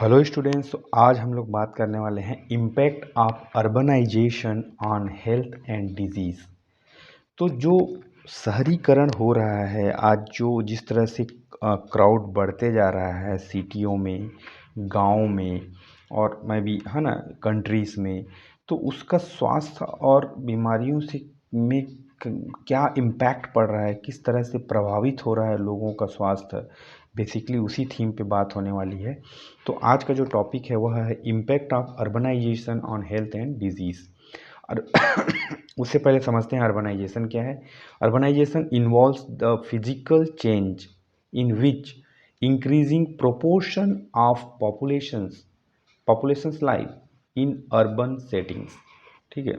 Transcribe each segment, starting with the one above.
Hello students. तो आज हम लोग बात करने वाले हैं impact of urbanization on health and disease. तो जो शहरीकरण हो रहा है आज, जो जिस तरह से क्राउड बढ़ते जा रहा है सिटियों में, गांव में और मैं भी है ना कंट्रीज़ में, तो उसका स्वास्थ्य और बीमारियों से में क्या इम्पैक्ट पड़ रहा है, किस तरह से प्रभावित हो रहा है लोगों का स्वास्थ्य, बेसिकली उसी थीम पे बात होने वाली है। तो आज का जो टॉपिक है वह है impact of urbanization on health and disease. और उससे पहले समझते हैं अर्बनाइजेशन क्या है। Urbanization involves the physical change in which increasing proportion of populations life in urban settings. ठीक है,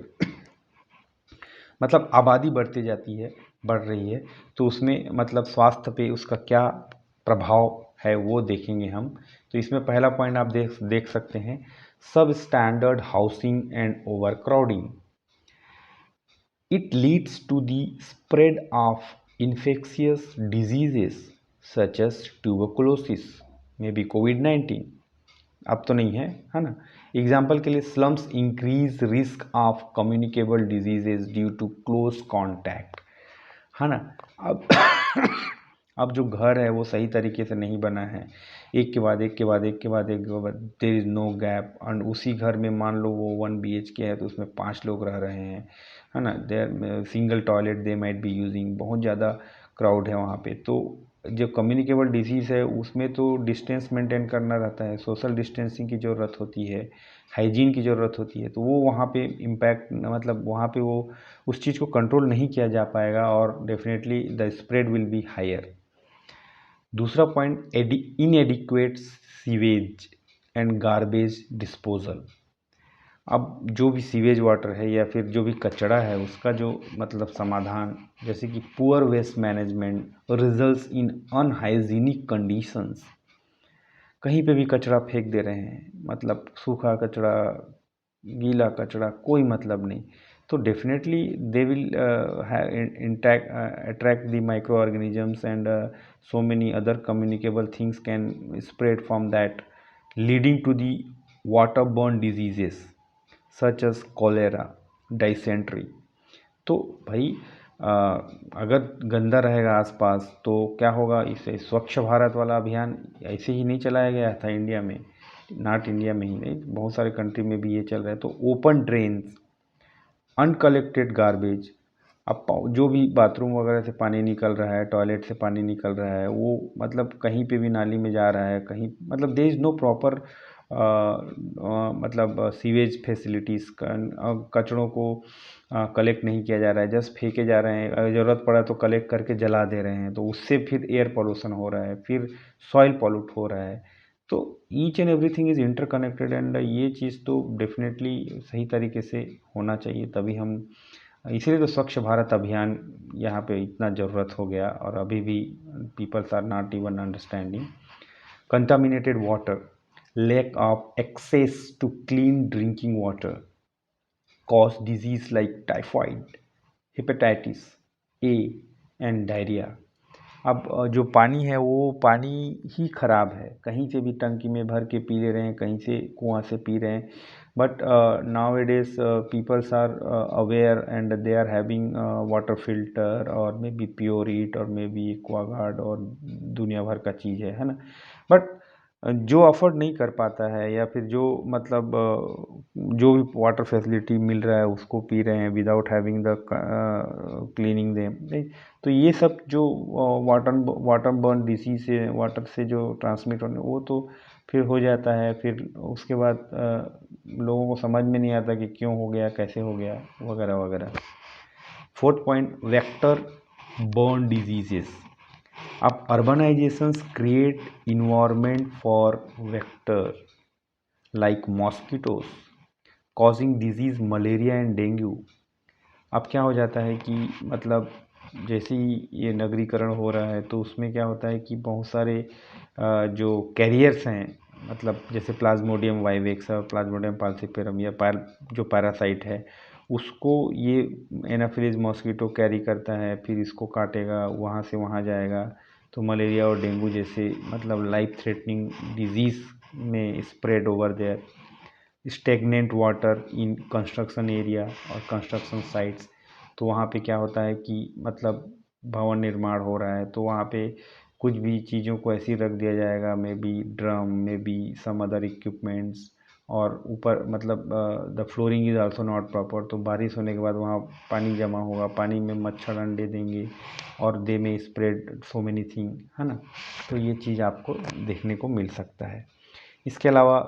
मतलब आबादी बढ़ती जाती है, बढ़ रही है, तो उसमें मतलब स्वास्थ्य पे उसका क्या प्रभाव है वो देखेंगे हम। तो इसमें पहला पॉइंट आप देख सकते हैं, सब standard housing and over crowding. It leads to the spread of infectious diseases such as tuberculosis, maybe COVID-19। अब तो नहीं है ना। एग्जाम्पल के लिए slums increase risk of communicable diseases due to close contact, है ना। अब अब जो घर है वो सही तरीके से नहीं बना है, एक के बाद एक के बाद एक के बाद एक के बाद, there is no gap. And उसी घर में मान लो वो 1 BHK है तो उसमें 5 लोग रह रहे हैं, है ना। There single toilet they might be using, बहुत ज़्यादा क्राउड है वहाँ पे। तो जो कम्युनिकेबल डिजीज़ है उसमें तो डिस्टेंस मेंटेन करना रहता है, सोशल डिस्टेंसिंग की ज़रूरत होती है, हाइजीन की ज़रूरत होती है। तो वो वहाँ पे इम्पैक्ट, मतलब वहाँ पे वो उस चीज़ को कंट्रोल नहीं किया जा पाएगा और definitely the spread will be higher. दूसरा point, inadequate sewage and garbage disposal. अब जो भी सीवेज वाटर है या फिर जो भी कचरा है उसका जो मतलब समाधान, जैसे कि poor waste management results in unhygienic conditions. कहीं पे भी कचरा फेंक दे रहे हैं, मतलब सूखा कचरा, गीला कचरा, कोई मतलब नहीं। तो definitely they will attract the microorganisms and so many other communicable things can spread from that, leading to the waterborne diseases such as cholera, dysentery। तो भाई अगर गंदा रहेगा आसपास तो क्या होगा, इससे स्वच्छ भारत वाला अभियान ऐसे ही नहीं चलाया गया था इंडिया में, नॉट इंडिया में ही नहीं, बहुत सारे कंट्री में भी ये चल रहा है। तो ओपन ड्रेन्स, अनकलेक्टेड गार्बेज, अब जो भी बाथरूम वगैरह से पानी निकल रहा है, टॉयलेट से पानी निकल रहा है, वो मतलब कहीं पे भी नाली में जा रहा है, कहीं मतलब देयर इज़ नो प्रॉपर मतलब सीवेज फैसिलिटीज़। कचड़ों को कलेक्ट नहीं किया जा रहा है, जस्ट फेंके जा रहे हैं, अगर ज़रूरत पड़ा तो कलेक्ट करके जला दे रहे हैं, तो उससे फिर एयर पोल्यूशन हो रहा है, फिर सॉइल पॉल्यूट हो रहा है। तो each and everything is interconnected and ये चीज़ तो डेफिनेटली सही तरीके से होना चाहिए, तभी हम, इसीलिए तो स्वच्छ भारत अभियान यहाँ पे इतना ज़रूरत हो गया। और अभी भी peoples are not even understanding. Contaminated water, lack of access to clean drinking water cause disease like typhoid, hepatitis A and diarrhea। अब जो पानी है वो पानी ही ख़राब है, कहीं से भी टंकी में भर के पी ले रहे हैं, कहीं से कुआं से पी रहे हैं। But nowadays peoples are aware and they are having water filter और मे बी प्योर इट और मे बी एक्वागार्ड और दुनिया भर का चीज़ है ना। बट जो अफोर्ड नहीं कर पाता है या फिर जो मतलब जो भी वाटर फैसिलिटी मिल रहा है उसको पी रहे हैं without having the cleaning them, right. तो ये सब जो वाटर बर्न डिसीज से, वाटर से जो ट्रांसमिट होने, वो तो फिर हो जाता है। फिर उसके बाद लोगों को समझ में नहीं आता कि क्यों हो गया, कैसे हो गया, वगैरह वगैरह। Fourth point, vector burn diseases. अब urbanizations create environment for vector like mosquitoes causing disease malaria and dengue। अब क्या हो जाता है कि मतलब जैसे ही ये नगरीकरण हो रहा है तो उसमें क्या होता है कि बहुत सारे जो कैरियर्स हैं, मतलब जैसे प्लाज्मोडियम वाइवेक्स और प्लाज्मोडियम फाल्सिपारम या जो पैरासाइट है, उसको ये एनाफिलीज मॉस्किटो कैरी करता है, फिर इसको काटेगा, वहाँ से वहाँ जाएगा, तो मलेरिया और डेंगू जैसे मतलब लाइफ थ्रेटनिंग डिजीज़ में spread over there, stagnant water in construction area और कंस्ट्रक्शन साइट्स। तो वहाँ पे क्या होता है कि मतलब भवन निर्माण हो रहा है तो वहाँ पे कुछ भी चीज़ों को ऐसे ही रख दिया जाएगा, maybe drum, maybe some other equipments, और ऊपर मतलब the flooring is also not proper. तो बारिश होने के बाद वहाँ पानी जमा होगा, पानी में मच्छर अंडे देंगे और दे में स्प्रेड सो मेनी थिंग, है ना। तो ये चीज़ आपको देखने को मिल सकता है। इसके अलावा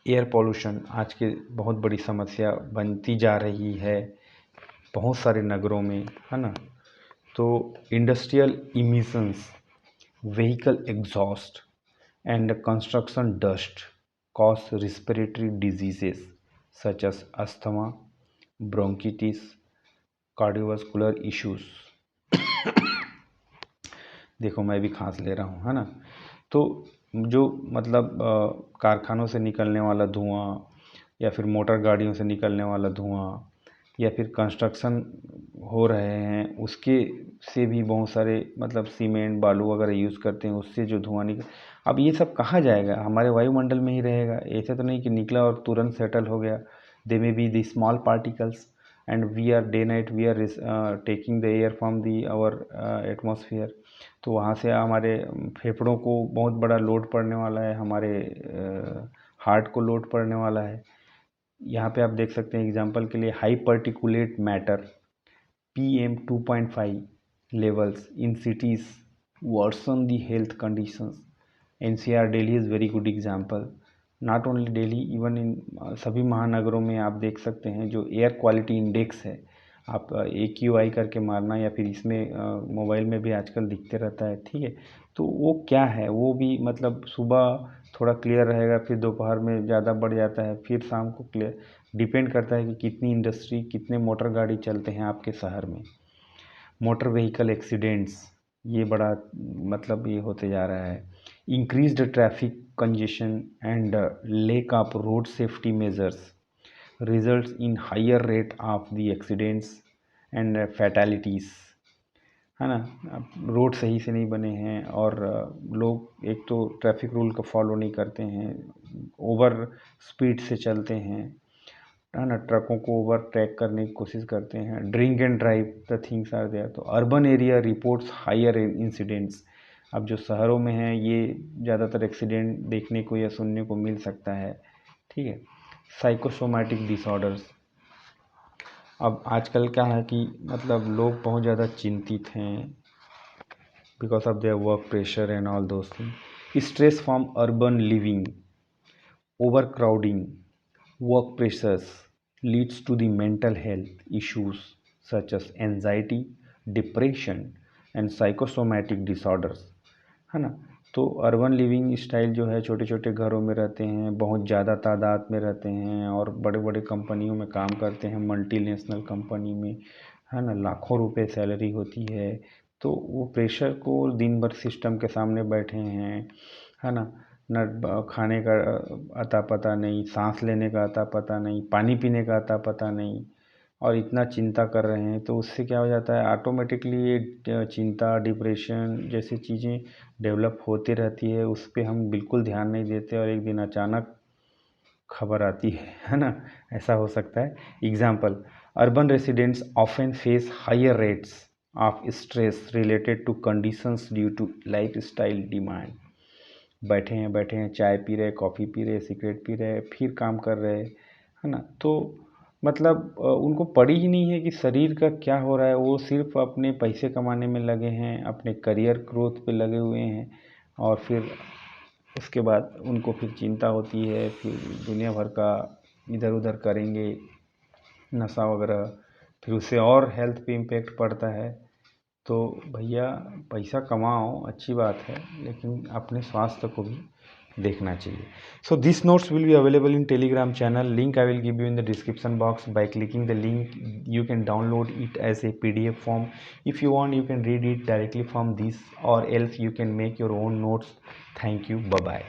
एयर पोल्यूशन आज के बहुत बड़ी समस्या बनती जा रही है बहुत सारे नगरों में, है ना। तो industrial emissions, vehicle exhaust and construction dust cause respiratory diseases such as asthma, bronchitis, cardiovascular issues। देखो मैं भी खांस ले रहा हूँ, है ना। तो जो मतलब कारखानों से निकलने वाला धुआं या फिर मोटर गाड़ियों से निकलने वाला धुआं या फिर कंस्ट्रक्शन हो रहे हैं उसके से भी बहुत सारे मतलब सीमेंट बालू वगैरह यूज़ करते हैं, उससे जो धुआं निकल, अब ये सब कहाँ जाएगा, हमारे वायुमंडल में ही रहेगा। ऐसे तो नहीं कि निकला और तुरंत सेटल हो गया। They may be the small particles and we are day night we are taking the air from the our atmosphere. तो वहाँ से हमारे फेफड़ों को बहुत बड़ा लोड पड़ने वाला है, हमारे हार्ट को लोड पड़ने वाला है। यहाँ पे आप देख सकते हैं एग्जांपल के लिए high particulate matter PM2.5 levels in cities versus the health conditions. NCR Delhi is very good example, not only Delhi, even in सभी महानगरों में आप देख सकते हैं जो एयर क्वालिटी इंडेक्स है, आप AQI करके मारना या फिर इसमें मोबाइल में भी आजकल दिखते रहता है, ठीक है। तो वो क्या है, वो भी मतलब सुबह थोड़ा क्लियर रहेगा, फिर दोपहर में ज़्यादा बढ़ जाता है, फिर शाम को क्लियर, डिपेंड करता है कि कितनी इंडस्ट्री कितने मोटर गाड़ी चलते हैं आपके शहर में। मोटर व्हीकल एक्सीडेंट्स ये बड़ा मतलब ये होते जा रहा है। Increased traffic congestion and lack of road safety measures results in higher rate of the accidents and fatalities, है ना। रोड सही से नहीं बने हैं और लोग एक तो ट्रैफिक रूल को फॉलो नहीं करते हैं, ओवर स्पीड से चलते हैं, है ना, ट्रकों को ओवरटेक करने की कोशिश करते हैं, drink and drive the things are there. तो urban area reports higher incidents. अब जो शहरों में है ये ज़्यादातर एक्सीडेंट देखने को या सुनने को मिल सकता है, ठीक है। साइकोसोमैटिक डिसऑर्डर्स, अब आजकल क्या है कि मतलब लोग बहुत ज़्यादा चिंतित हैं because of their work pressure and all those thing. Stress from urban living, over crowding, work pressures leads to the mental health issues such as anxiety, depression and psychosomatic disorders, है ना। तो अर्बन लिविंग स्टाइल जो है, छोटे छोटे घरों में रहते हैं, बहुत ज़्यादा तादाद में रहते हैं और बड़े बड़े कंपनियों में काम करते हैं, मल्टीनेशनल कंपनी में, है ना, लाखों रुपए सैलरी होती है। तो वो प्रेशर को दिन भर सिस्टम के सामने बैठे हैं, है ना, न खाने का अता पता नहीं, सांस लेने का अता पता नहीं, पानी पीने का अता पता नहीं, और इतना चिंता कर रहे हैं। तो उससे क्या हो जाता है, ऑटोमेटिकली ये चिंता, डिप्रेशन जैसी चीज़ें डेवलप होती रहती है, उस पर हम बिल्कुल ध्यान नहीं देते और एक दिन अचानक खबर आती है ना। ऐसा हो सकता है। Example, urban residents often face higher rates of stress related to conditions due to lifestyle demand. बैठे हैं चाय पी रहे, कॉफ़ी पी रहे, सिगरेट पी रहे, फिर काम कर रहे, है ना। तो मतलब उनको पड़ी ही नहीं है कि शरीर का क्या हो रहा है, वो सिर्फ अपने पैसे कमाने में लगे हैं, अपने करियर ग्रोथ पे लगे हुए हैं, और फिर उसके बाद उनको फिर चिंता होती है, फिर दुनिया भर का इधर उधर करेंगे, नशा वगैरह, फिर उससे और हेल्थ पे इम्पेक्ट पड़ता है। तो भैया पैसा कमाओ अच्छी बात है, लेकिन अपने स्वास्थ्य को भी देखना चाहिए। So this notes will be available in Telegram channel, link I will give you in the description box. By clicking the link you can download it as a PDF form. If you want, you can read it directly from this, or else you can make your own notes. Thank you. Bye bye.